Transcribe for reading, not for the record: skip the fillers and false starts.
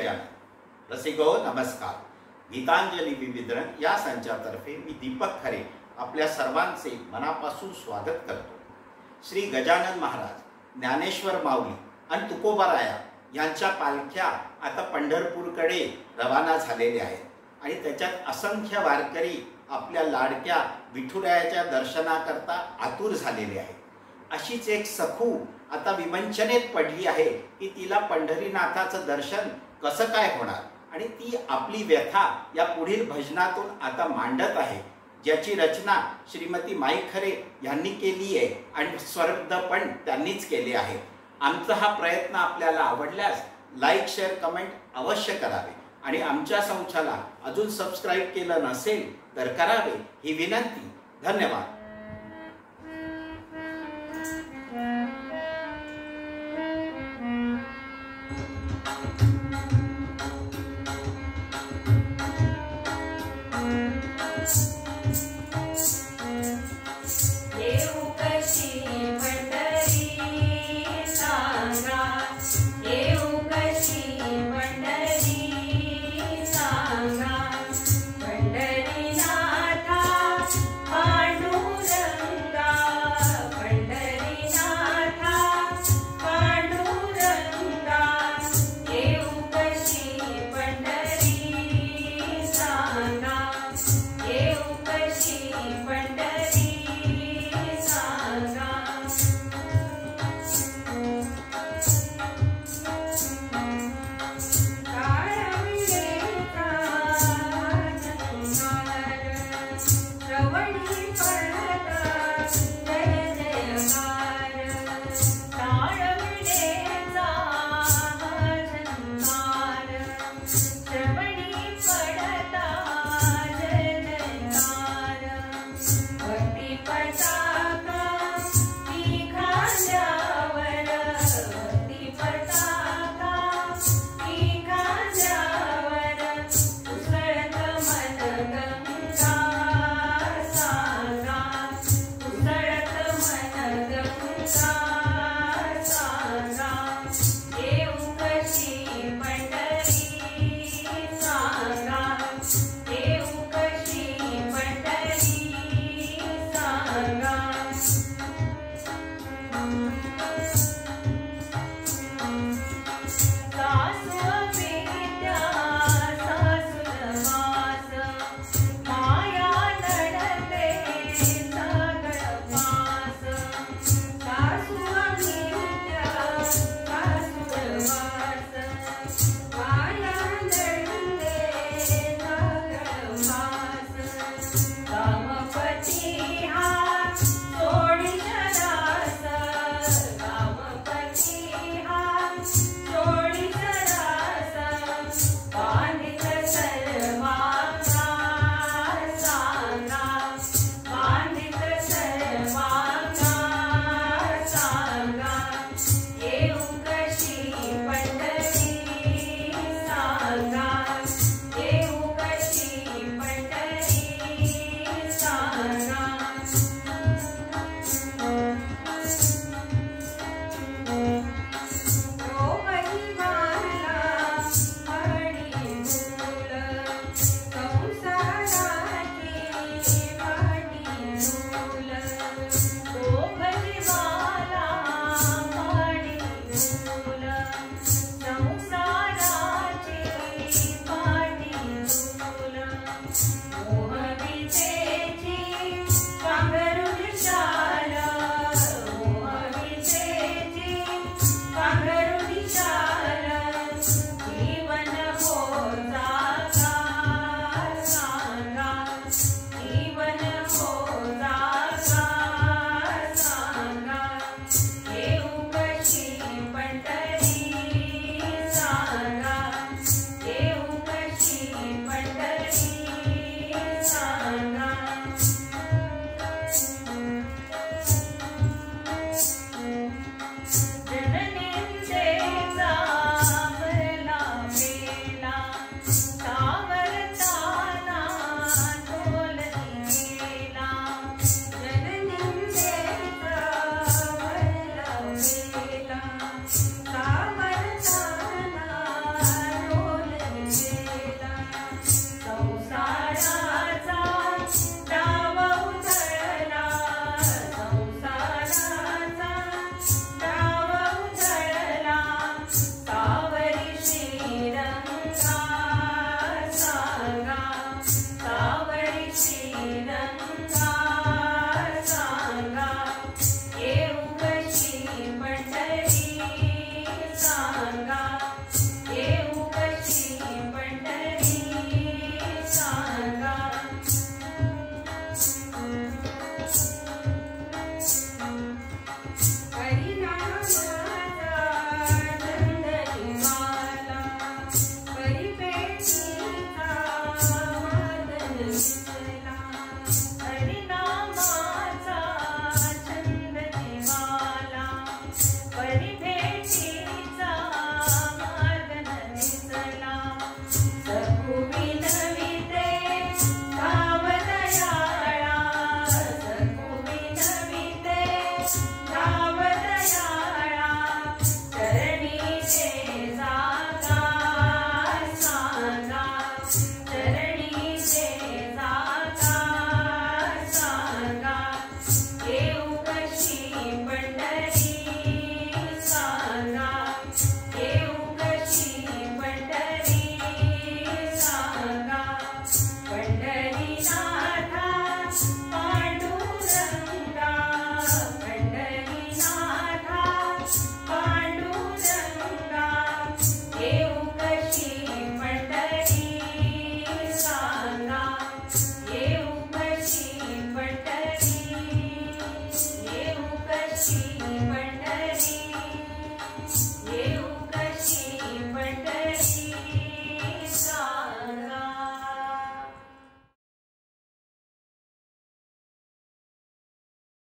गजानन। रसिको नमस्कार। गीतांजली विविधरण या संचातर्फे मी दीपक खरे आपल्या सर्वांचे मनापासून स्वागत करतो। श्री गजानन महाराज, ज्ञानेश्वर माऊली आणि तुकोबाराया यांच्या पालख्या आता पंढरपूरकडे रवाना झालेल्या आहेत आणि त्याच्यात असंख्य वारकरी आपल्या लाडक्या विठुरायाच्या दर्शनाकरता आतुर झालेले आहेत। अशीच एक सखू आता विवंचनेत पडली आहे की तिला पंढरीनाथाचं दर्शन कसं काय होणार आणि ती आपली व्यथा या पुढील भजनातून आता मांडत आहे, ज्याची रचना श्रीमती माई खरे यांनी केली आहे आणि स्वरबद्ध पण त्यांनीच केले आहे। आमचा हा प्रयत्न आपल्याला आवडल्यास लाईक, शेअर, कमेंट अवश्य करावे आणि आमच्या संचाला अजून सबस्क्राईब केलं नसेल तर करावे ही विनंती। धन्यवाद।